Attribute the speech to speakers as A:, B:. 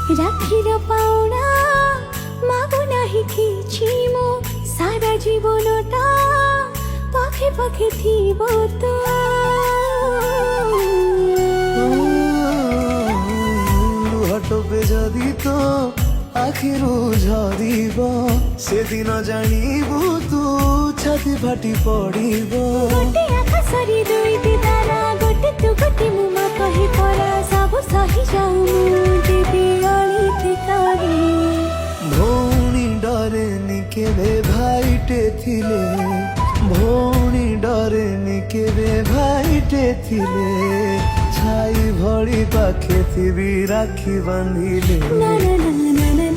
A: রাখির পাওনা মাগো নাহি কিছু মো সারা জীবনটা পাখে পাখে থিব তো
B: লুহাটোপে যদি তো আখিরু ঝরিব সেদিন জানিবু তু ছাতি ফাটি পড়িব।
A: গোটে আকাশରେ ଦୁଇଟି ତାରା ଗୋଟେ ତୁ ଗୋଟେ ମୁଁ ମା କହି ପରା ସବୁ ସହି ଯାଉ ମୁଁ ଦେବି ଅଳିତି କରି।
B: ଭଉଣୀ ଡରେନି କେବେ ଭାଇଟେ ଥିଲେ, ଭଉଣୀ ଡରେନି କେବେ ଭାଇଟେ ଥିଲେ, ଛାଇ ଭଳି ପାଖେ ଥିବି ରାକ୍ଷୀ ବାନ୍ଧିଲେ।
A: ନା ନା ନା ନା ନା